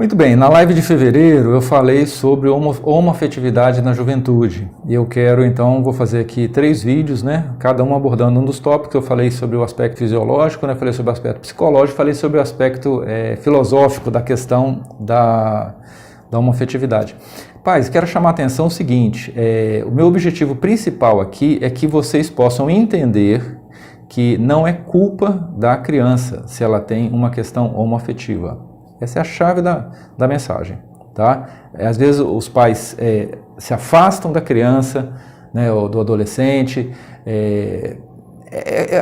Muito bem, na live de fevereiro eu falei sobre homoafetividade na juventude. E eu quero, então, vou fazer aqui 3 vídeos, né? Cada um abordando um dos tópicos. Eu falei sobre o aspecto fisiológico, né? Falei sobre o aspecto psicológico, falei sobre o aspecto filosófico da questão da homoafetividade. Pais, quero chamar a atenção o seguinte, o meu objetivo principal aqui é que vocês possam entender que não é culpa da criança se ela tem uma questão homoafetiva. Essa é a chave da mensagem, tá? Às vezes os pais se afastam da criança, né, ou do adolescente,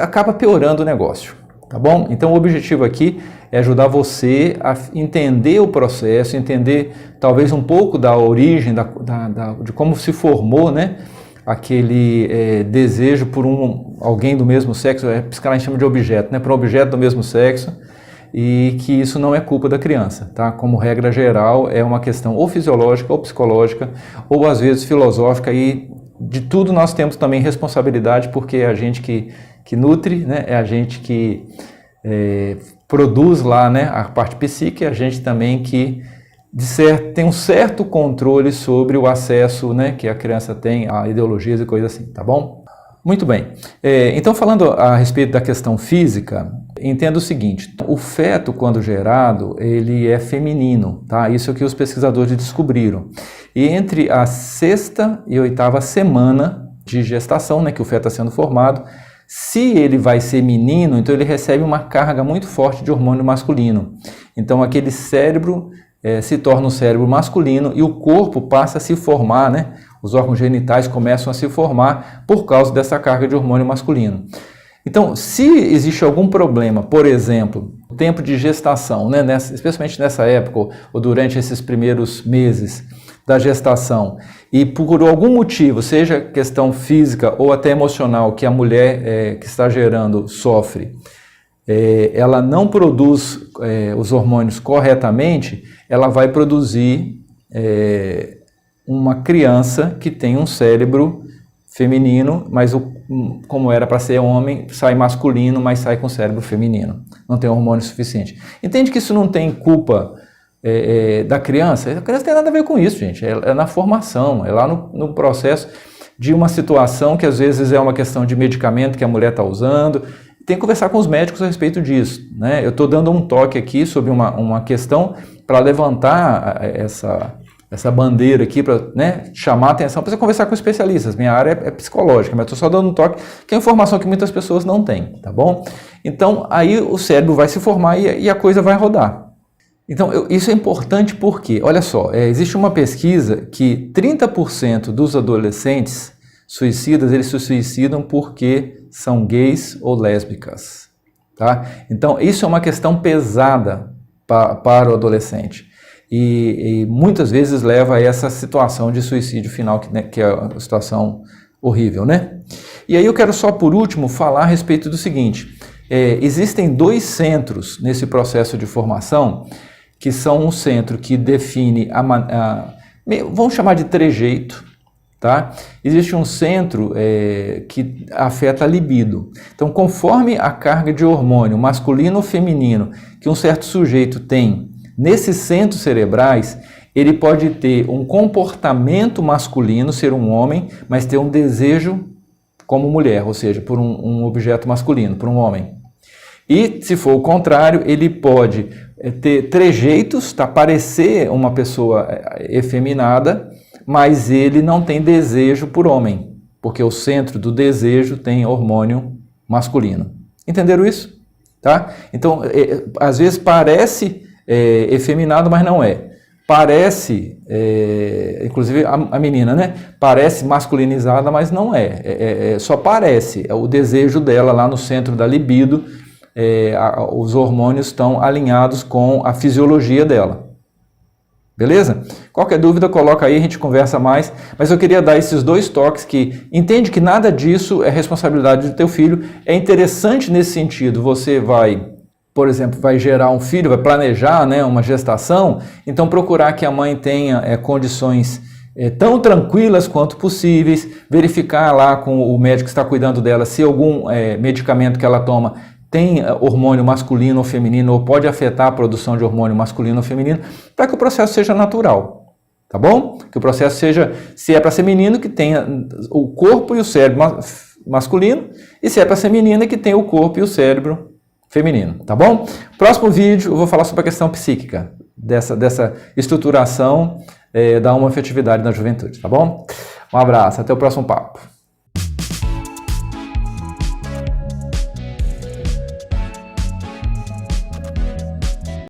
acaba piorando o negócio, tá bom? Então o objetivo aqui é ajudar você a entender o processo, entender talvez um pouco da origem, de como se formou, né, aquele desejo por alguém do mesmo sexo, psicanálise chama de objeto, né, por um objeto do mesmo sexo, e que isso não é culpa da criança, tá? Como regra geral, é uma questão ou fisiológica, ou psicológica, ou às vezes filosófica, e de tudo nós temos também responsabilidade, porque é a gente que nutre, né? É a gente que produz lá, né, a parte psíquica, é a gente também que tem um certo controle sobre o acesso, né, que a criança tem a ideologias e coisas assim, tá bom? Muito bem, então falando a respeito da questão física, entenda o seguinte, o feto quando gerado, ele é feminino, tá? Isso é o que os pesquisadores descobriram. E entre a 6ª e 8ª semana de gestação, né, que o feto está sendo formado, se ele vai ser menino, então ele recebe uma carga muito forte de hormônio masculino. Então aquele cérebro se torna um cérebro masculino e o corpo passa a se formar, né? Os órgãos genitais começam a se formar por causa dessa carga de hormônio masculino. Então, se existe algum problema, por exemplo, o tempo de gestação, né, especialmente nessa época ou durante esses primeiros meses da gestação, e por algum motivo, seja questão física ou até emocional, que a mulher que está gerando sofre, ela não produz os hormônios corretamente, ela vai produzir uma criança que tem um cérebro feminino, mas como era para ser homem, sai masculino, mas sai com cérebro feminino. Não tem hormônio suficiente. Entende que isso não tem culpa da criança? A criança não tem nada a ver com isso, gente. É na formação, é lá no processo de uma situação que às vezes é uma questão de medicamento que a mulher está usando. Tem que conversar com os médicos a respeito disso, né? Eu estou dando um toque aqui sobre uma questão para levantar essa bandeira aqui, para, né, chamar a atenção, para você conversar com especialistas. Minha área é psicológica, mas estou só dando um toque, que é informação que muitas pessoas não têm, tá bom? Então, aí o cérebro vai se formar e a coisa vai rodar. Então, isso é importante porque, olha só, existe uma pesquisa que 30% dos adolescentes suicidas, eles se suicidam porque são gays ou lésbicas, tá? Então, isso é uma questão pesada para o adolescente. E muitas vezes leva a essa situação de suicídio final, que é uma situação horrível, né? E aí eu quero só por último falar a respeito do seguinte, existem 2 centros nesse processo de formação, que são um centro que define, vamos chamar de trejeito, tá? Existe um centro que afeta a libido. Então, conforme a carga de hormônio masculino ou feminino que um certo sujeito tem, nesses centros cerebrais, ele pode ter um comportamento masculino, ser um homem, mas ter um desejo como mulher, ou seja, por um objeto masculino, por um homem. E, se for o contrário, ele pode ter trejeitos, tá, parecer uma pessoa efeminada, mas ele não tem desejo por homem, porque o centro do desejo tem hormônio masculino. Entenderam isso? Tá? Então, às vezes parece efeminado, mas não é. Parece, inclusive a menina, né? Parece masculinizada, mas não é. Só parece. O desejo dela lá no centro da libido, os hormônios estão alinhados com a fisiologia dela. Beleza? Qualquer dúvida, coloca aí, a gente conversa mais. Mas eu queria dar esses 2 toques que entende que nada disso é responsabilidade do teu filho. É interessante nesse sentido, você vai, por exemplo, vai gerar um filho, vai planejar, né, uma gestação, então procurar que a mãe tenha condições tão tranquilas quanto possíveis, verificar lá com o médico que está cuidando dela se algum medicamento que ela toma tem hormônio masculino ou feminino, ou pode afetar a produção de hormônio masculino ou feminino, para que o processo seja natural, tá bom? Que o processo seja, se é para ser menino, que tenha o corpo e o cérebro masculino, e se é para ser menina, que tenha o corpo e o cérebro feminino, tá bom? Próximo vídeo eu vou falar sobre a questão psíquica, dessa estruturação da homoafetividade na juventude, tá bom? Um abraço, até o próximo papo.